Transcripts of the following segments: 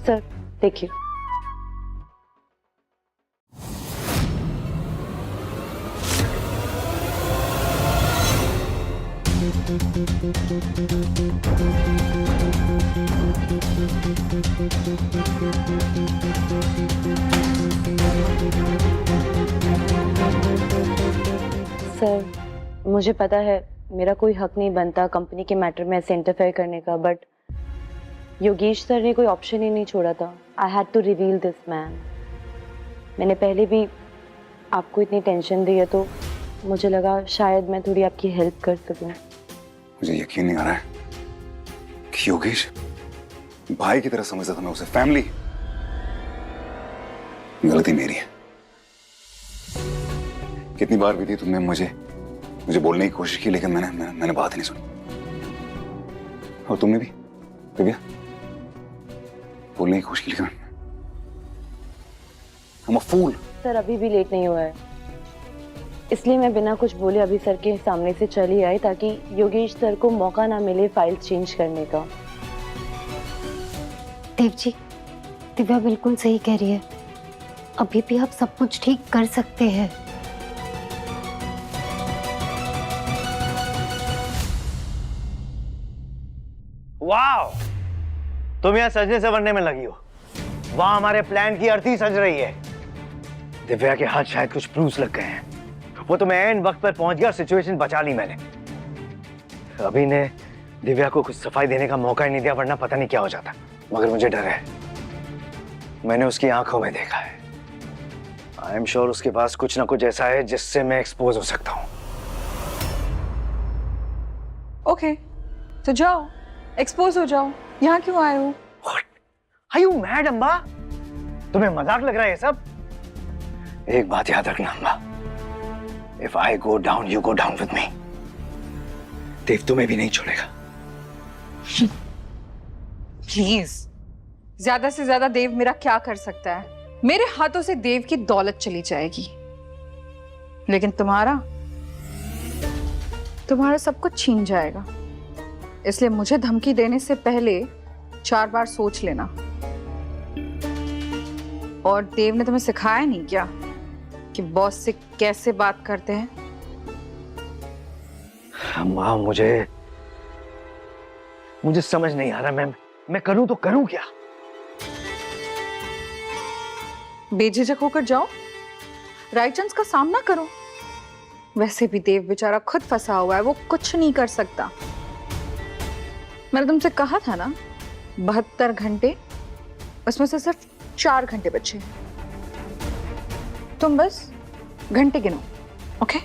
Sir देखिए, sir मुझे पता है मेरा कोई हक नहीं बनता कंपनी के मैटर में ऐसे इंटरफेयर करने का, बट योगेश सर ने कोई ऑप्शन ही नहीं छोड़ा था। I had to reveal this man. मैंने पहले भी आपको इतनी टेंशन दी है तो मुझे लगा शायद मैं थोड़ी आपकी हेल्प कर सकूं। मुझे यकीन नहीं आ रहा है कि योगेश भाई की तरह समझता था मैं उसे। फैमिली, गलती मेरी है। कितनी बार भी थी तुमने मुझे बोलने की कोशिश की, लेकिन मैंने बात नहीं सुनी। और तुमने भी दिव्या बोलने की कोशिश की, लेकिन I'm a fool। सर अभी भी लेट नहीं हुआ है, इसलिए मैं बिना कुछ बोले अभी सर के सामने से चली आई ताकि योगेश सर को मौका ना मिले फाइल चेंज करने का। देव जी, दिव्या बिल्कुल सही कह रही है, अभी भी आप सब कुछ ठीक कर सकते हैं। वाओ, तुम यहाँ सजने संवरने में लगी हो। वहां हमारे प्लान की अर्थी सज रही है। दिव्या के हाथ शायद कुछ प्रूफ्स लग गए हैं। वो तो मैं एन वक्त पर पहुंच गया और सिचुएशन बचा ली मैंने। अभी ने दिव्या को कुछ सफाई देने का मौका ही नहीं दिया, वरना पता नहीं क्या हो जाता। मगर मुझे डर है, मैंने उसकी आंखों में देखा है। आई एम श्योर उसके पास कुछ ना कुछ ऐसा है जिससे मैं एक्सपोज हो सकता हूँ। ओके, तो जाओ एक्सपोज हो जाओ। यहाँ क्यों आए हो? Are you mad, Amba? तुम्हें मजाक लग रहा है ये सब? एक बात याद रखना Amba, If I go down, you go down with me। देव तुम्हें भी नहीं छोड़ेगा। प्लीज, ज्यादा से ज्यादा देव मेरा क्या कर सकता है? मेरे हाथों से देव की दौलत चली जाएगी, लेकिन तुम्हारा सब कुछ छीन जाएगा। इसलिए मुझे धमकी देने से पहले 4 बार सोच लेना। और देव ने तुम्हें सिखाया नहीं क्या कि बॉस से कैसे बात करते हैं? अम्मा मुझे समझ नहीं आ रहा, मैं करूं तो करूं क्या? बेझिझक होकर जाओ, राइचंस का सामना करो। वैसे भी देव बेचारा खुद फंसा हुआ है, वो कुछ नहीं कर सकता। मैंने तुमसे कहा था ना 72 घंटे, उसमें से सिर्फ 4 घंटे बचे। तुम बस घंटे गिनो, ओके?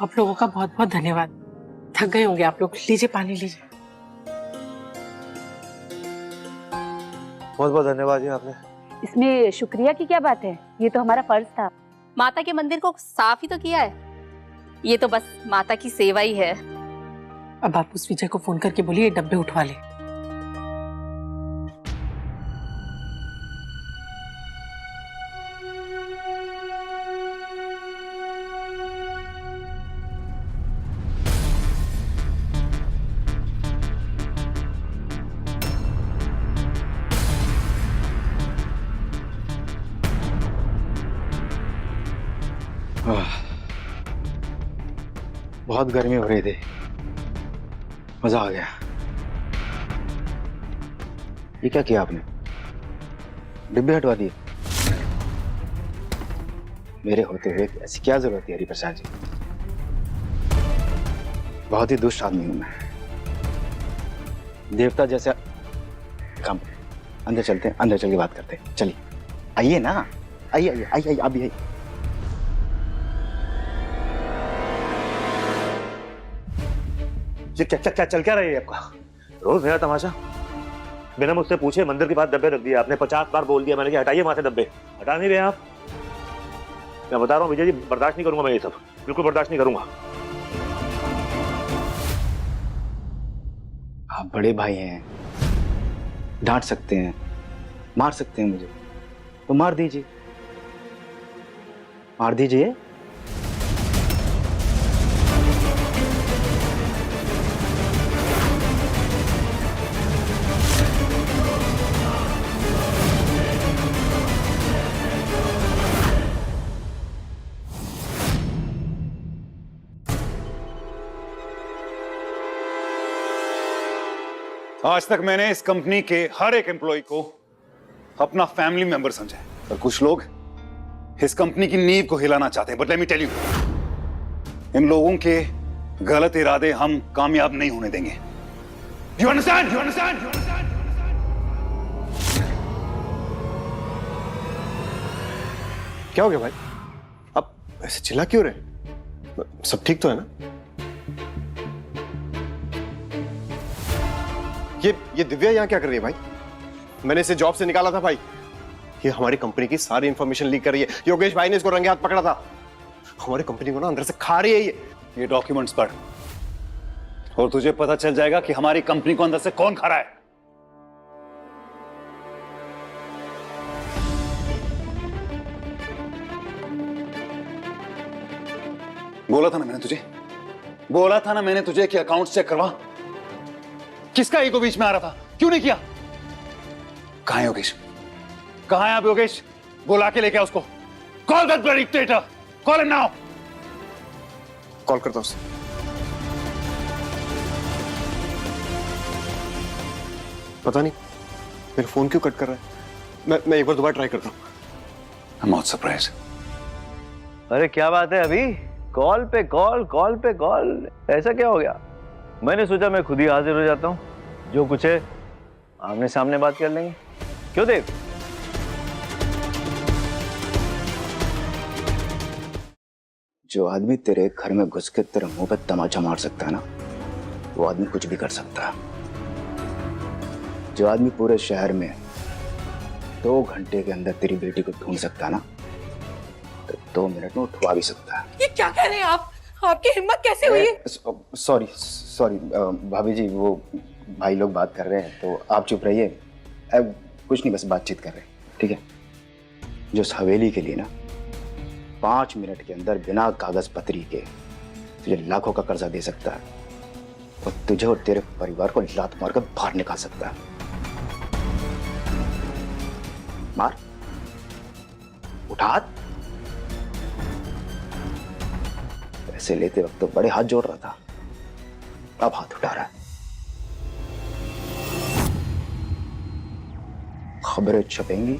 आप लोगों का बहुत बहुत धन्यवाद। थक गए होंगे आप लोग, लीजिए पानी लीजिए। बहुत बहुत धन्यवाद जी आपने। इसमें शुक्रिया की क्या बात है, ये तो हमारा फर्ज था। माता के मंदिर को साफ ही तो किया है, ये तो बस माता की सेवा ही है। अब आप उस विजय को फोन करके बोलिए डब्बे उठवा ले। बहुत गर्मी हो रही थी, मजा आ गया। ये क्या किया आपने? डिब्बे हटवा दिए? मेरे होते हुए ऐसी क्या जरूरत है हरिप्रसाद जी? बहुत ही दुष्ट आदमी हूं मैं, देवता जैसा काम। अंदर चलते हैं, अंदर चल के बात करते हैं। चलिए आइए ना, आइए आइए आइए, आप भी आइए। क्या चल क्या रही है आपका? रोज मेरा तमाशा। बिना मुझसे पूछे मंदिर के पास डब्बे रख दिए आपने। 50 बार बोल दिया मैंने कि हटाइए वहां से डब्बे, हटा नहीं रहे आप। मैं बता रहा हूँ विजय जी, बर्दाश्त नहीं करूंगा मैं ये सब, बिल्कुल बर्दाश्त नहीं करूंगा। आप बड़े भाई हैं, डांट सकते हैं, मार सकते हैं मुझे तो मार दीजिए, मार दीजिए। आज तक मैंने इस कंपनी के हर एक एम्प्लॉय को अपना फैमिली मेंबर समझा है, और कुछ लोग इस कंपनी की नींव को हिलाना चाहते हैं। But let me tell you, इन लोगों के गलत इरादे हम कामयाब नहीं होने देंगे। You understand? You understand? You understand? क्या हो गया भाई? आप ऐसे चिल्ला क्यों रहे? सब ठीक तो है ना? ये दिव्या यहाँ क्या कर रही है भाई? मैंने इसे जॉब से निकाला था भाई। ये हमारी कंपनी की सारी इंफॉर्मेशन लीक कर रही है। योगेश भाई ने इसको रंगे हाथ पकड़ा था। हमारी कंपनी को ना अंदर से खा रही है ये डॉक्यूमेंट्स पढ़ और तुझे पता चल जाएगा कि हमारी कंपनी को अंदर से कौन खा रहा है। बोला था ना मैंने तुझे कि अकाउंट्स चेक करवा। किसका ईगो बीच में आ रहा था? क्यों नहीं किया? कहां है योगेश? कहां है आप योगेश? बुला के लेके आओ उसको। Call that bloody traitor, call him now. Call करता हूं। पता नहीं मेरा फोन क्यों कट कर रहा है। मैं एक बार दोबारा ट्राई करता हूं। I am not surprise. अरे क्या बात है, अभी कॉल पे कॉल, ऐसा क्या हो गया? मैंने सोचा मैं खुद ही हाजिर हो जाता हूँ, जो कुछ है आमने सामने बात कर लेंगे। क्यों देव? जो आदमी तेरे घर में घुस के तेरे मुंह पे तमाचा मार सकता है ना, वो आदमी कुछ भी कर सकता है। जो आदमी पूरे शहर में 2 घंटे के अंदर तेरी बेटी को ढूंढ सकता है ना, तो 2 मिनट में उठवा भी सकता है। ये क्या कह रहे हैं आप? आपकी हिम्मत कैसे हुई? सॉरी भाभी जी, वो भाई लोग बात कर रहे हैं तो आप चुप रहिए। कुछ नहीं, बस बातचीत कर रहे हैं, ठीक है? जो इस हवेली के लिए ना 5 मिनट के अंदर बिना कागज पत्री के तुझे लाखों का कर्जा दे सकता है, और तुझे और तेरे परिवार को लात मार कर बाहर निकाल सकता है। मार, उठा हाथ। पैसे लेते वक्त तो बड़े हाथ जोड़ रहा था, अब हाथ उठा रहा है। खबरें छपेंगी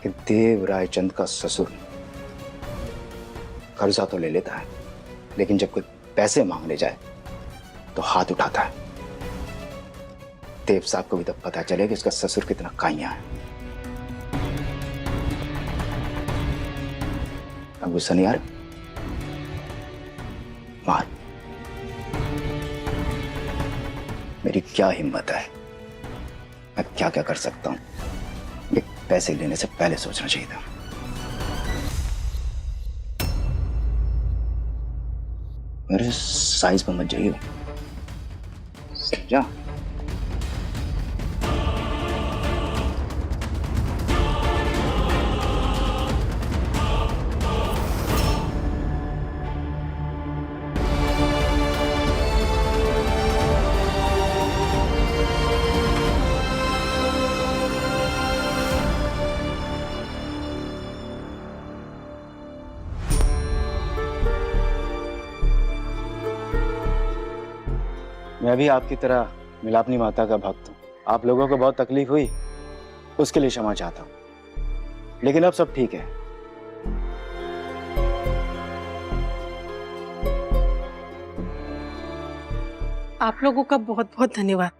कि देव रायचंद का ससुर कर्जा तो ले लेता है, लेकिन जब कोई पैसे मांगने जाए तो हाथ उठाता है। देव साहब को भी तब पता चले कि उसका ससुर कितना काइया है। अब गुस्सा नहीं आ रहा? मार। मेरी क्या हिम्मत है, मैं क्या क्या कर सकता हूं, ये पैसे लेने से पहले सोचना चाहिए था। मेरे साइज पर मत जाइए, समझा? मैं भी आपकी तरह मिलापनी माता का भक्त हूँ। आप लोगों को बहुत तकलीफ हुई, उसके लिए क्षमा चाहता हूँ, लेकिन अब सब ठीक है। आप लोगों का बहुत बहुत धन्यवाद।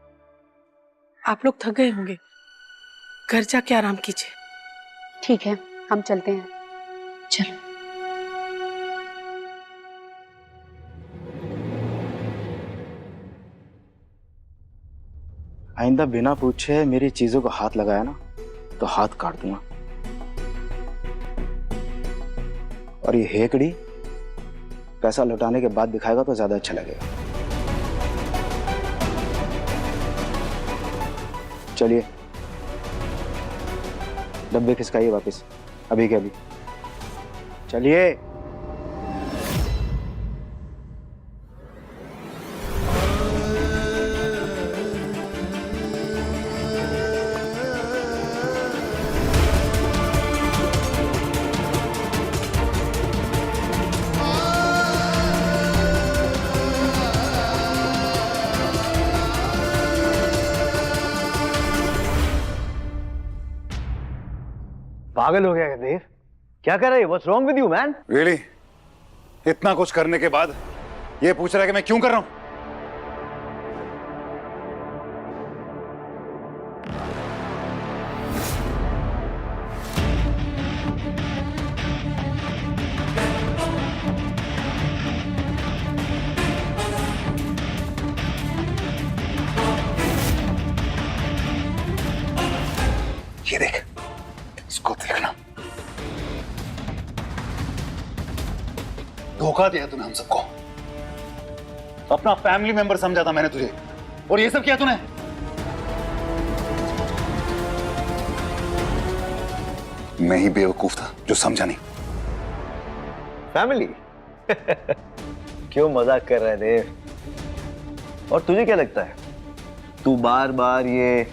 आप लोग थक गए होंगे, घर जाके आराम कीजिए। ठीक है, हम चलते हैं। चलो। आइंदा बिना पूछे मेरी चीजों को हाथ लगाया ना तो हाथ काट दूंगा। और ये हेकड़ी पैसा लौटाने के बाद दिखाएगा तो ज्यादा अच्छा लगेगा। चलिए, डब्बे खिसकाइए वापस, अभी के अभी। चलिए। पागल हो गया क्या देव? क्या कर रहे हो? What's wrong with you, man? Really? इतना कुछ करने के बाद ये पूछ रहा है कि मैं क्यों कर रहा हूं? ये देख, इसको देखना। धोखा दिया तूने हम सबको। अपना फैमिली मेंबर समझा था मैंने तुझे, और ये सब किया तूने। मैं ही बेवकूफ था जो समझा नहीं। फैमिली? क्यों मजाक कर रहा है देव? और तुझे क्या लगता है तू बार बार ये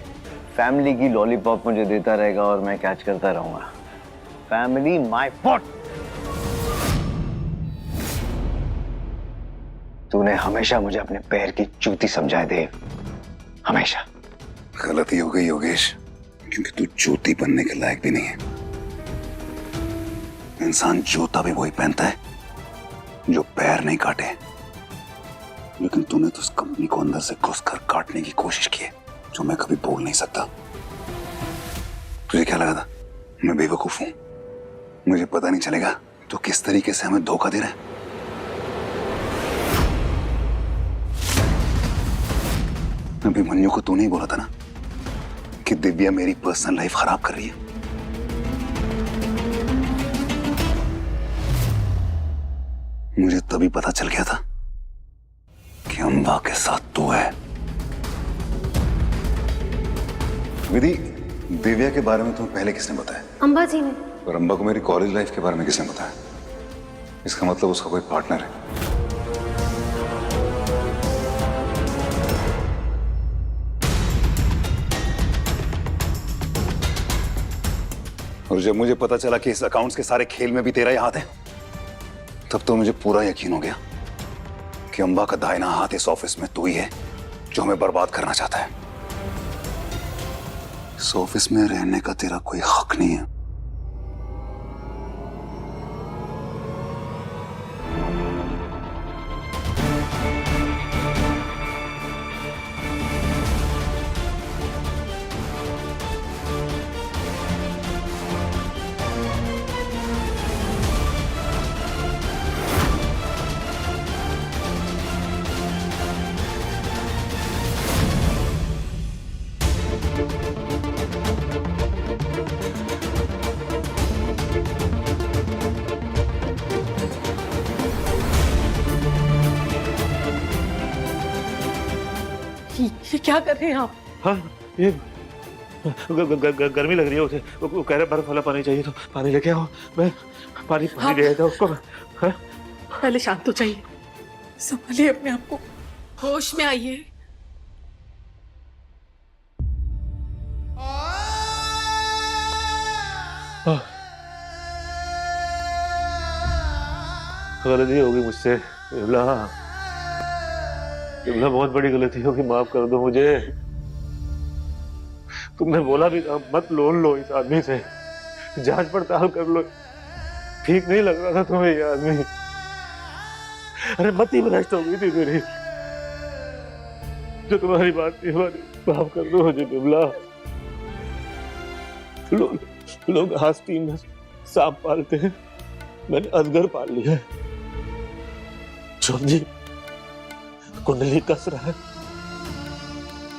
फैमिली की लॉलीपॉप मुझे देता रहेगा और मैं कैच करता रहूंगा? Family my fought. तूने हमेशा मुझे अपने पैर की जूती समझा है देव, हमेशा। गलती हो गई योगेश, क्योंकि तू जूती बनने के लायक भी नहीं है। इंसान जूता भी वही पहनता है जो पैर नहीं काटे। लेकिन तूने तो उस कंपनी को अंदर से घुसकर काटने की कोशिश की है, जो मैं कभी बोल नहीं सकता। तुझे क्या लगा था मैं बेवकूफ हूं? मुझे पता नहीं चलेगा तो किस तरीके से हमें धोखा दे रहा है। अभिमन्यु को तूने ही बोला था ना कि दिव्या मेरी पर्सनल लाइफ खराब कर रही है। मुझे तभी पता चल गया था कि अंबा के साथ तू है। विधि, दिव्या के बारे में तुम्हें पहले किसने बताया? अंबा जी ने। और अंबा को मेरी कॉलेज लाइफ के बारे में किसने बताया? इसका मतलब उसका कोई पार्टनर है। और जब मुझे पता चला कि इस अकाउंट्स के सारे खेल में भी तेरा ही हाथ है, तब तो मुझे पूरा यकीन हो गया कि अंबा का दाहिना हाथ इस ऑफिस में तू ही है जो हमें बर्बाद करना चाहता है। इस ऑफिस में रहने का तेरा कोई हक नहीं है। ये क्या कर रहे हैं आप? हाँ, ये गर्मी लग रही है उसे। वो कह रहे बर्फ वाला पानी चाहिए, तो पानी लेके आओ। मैं पानी ले आता उसको। हाँ? पहले शांत हो जाइए, संभालिए अपने आप को, होश में आइए। गलती होगी मुझसे विमला, विमला बहुत बड़ी गलती होगी, माफ कर दो मुझे। तुमने बोला भी था मत लोन लो इस आदमी से, जांच पड़ताल कर लो। ठीक नहीं लग रहा था तुम्हें ये आदमी। अरे मत ही भ्रष्ट हो गई थी मेरी, जो तुम्हारी बात नहीं हमारी। माफ कर दो मुझे विमला। लोग आस्तीन में सांप पालते हैं, मैंने अजगर पाल लिया है। जी कुंडली कस रहा है,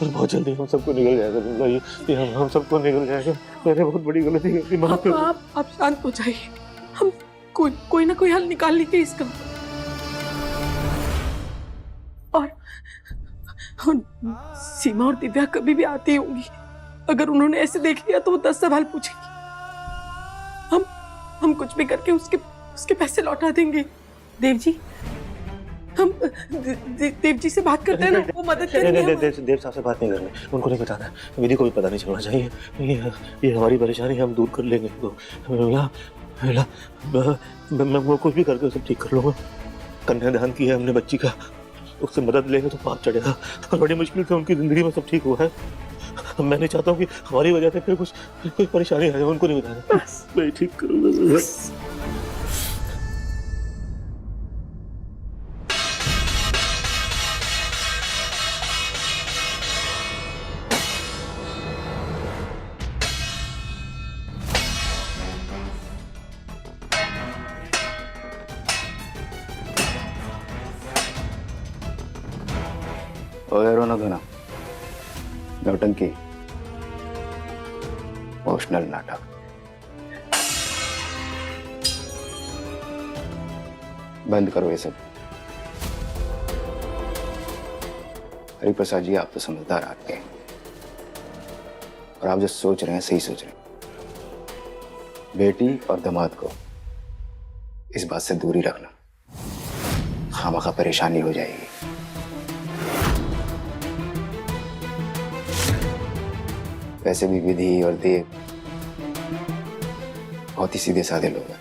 और बहुत जल्दी हम सबको निकल जाएगा विमला। ये हम सबको निकल जाएगा। मैंने बहुत बड़ी गलती कर दी, माफ कर दो। आप शांत हो जाइए, हम कोई ना कोई हल निकाल लेंगे इसका। और सीमा और दिव्या कभी भी आती होंगी, अगर उन्होंने ऐसे देख लिया तो वो 10 सवाल पूछेगी। हम कुछ भी करके उसके पैसे लौटा देंगे। देव जी, हम देव जी से बात करते हैं ना, वो मदद करेंगे। देव साहब से बात नहीं करनी, उनको नहीं बताना, विधि को भी पता नहीं चलना चाहिए। ये हमारी परेशानी हम दूर कर लेंगे। तो मैं कुछ भी करके सब ठीक कर लूंगा। कन्यादान किया हमने बच्ची का, उससे मदद लेंगे तो पाप चढ़ेगा। और बड़ी मुश्किल से उनकी जिंदगी में सब ठीक हुआ है। मैं नहीं चाहता हूँ कि हमारी वजह से फिर कोई परेशानी आ जाए। उनको नहीं बताना, मैं ठीक करूंगा। रोना धोना, नौटंकी, इमोशनल नाटक। बंद करो ये सब। हरिप्रसाद जी, आप तो समझदार आदमी हैं और आप जो सोच रहे हैं सही सोच रहे हैं। बेटी और दामाद को इस बात से दूरी रखना, खामखा परेशानी हो जाएगी। वैसे भी विधि और देव बहुत ही सीधे साधे लोग हैं,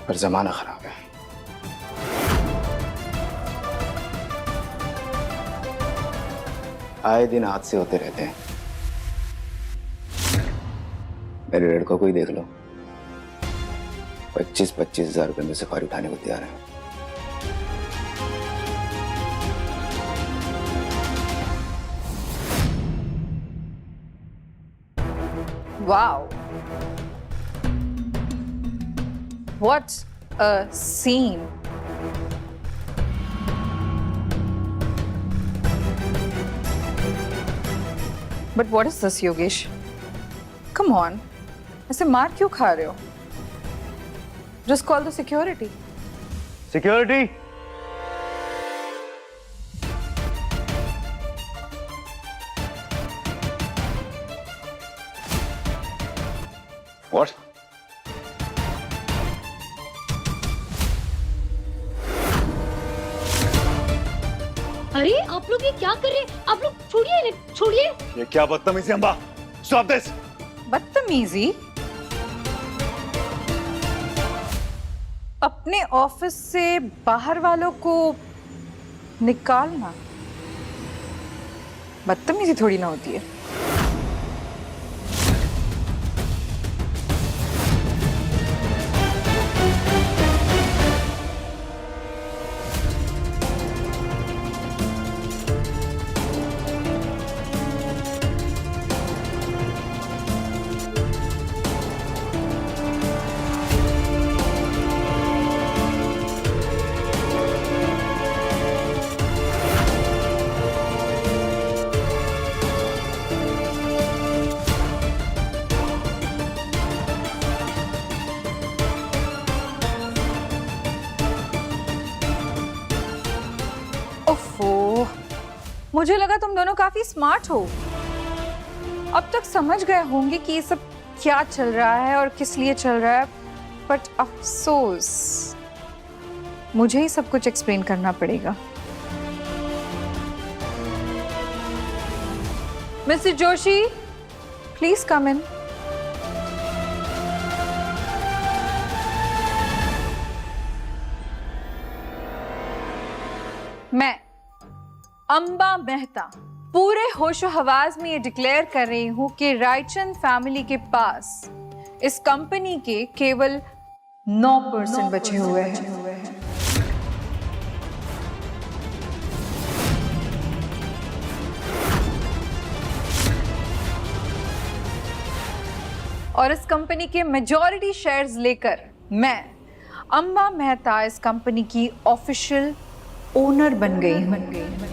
पर जमाना खराब है। आए दिन हादसे होते रहते हैं। मेरे लड़कों को ही देख लो, 25-25 हजार रुपए में सफारी उठाने को तैयार है। Wow. What a scene. But what is this, Yogesh? Come on. ऐसे मार क्यों खा रहे हो? Just call the security. Security, What? अरे आप लोग ये क्या कर रहे हैं? आप लोग छोड़िए इन्हें, छोड़िए। ये क्या बदतमीजी है अम्बा? Stop this! बदतमीजी? अपने ऑफिस से बाहर वालों को निकालना बदतमीजी थोड़ी ना होती है। ओफो, मुझे लगा तुम दोनों काफी स्मार्ट हो। अब तक समझ गए होंगे कि ये सब क्या चल रहा है और किस लिए चल रहा है, बट अफसोस मुझे ही सब कुछ एक्सप्लेन करना पड़ेगा। मिस्टर जोशी, प्लीज कम इन। मैं अंबा मेहता पूरे होशो हवास में ये डिक्लेयर कर रही हूं कि रायचंद फैमिली के पास इस कंपनी के केवल 9% बचे हुए हैं। और इस कंपनी के मेजॉरिटी शेयर्स लेकर मैं अंबा मेहता इस कंपनी की ऑफिशियल ओनर बन गई हूं।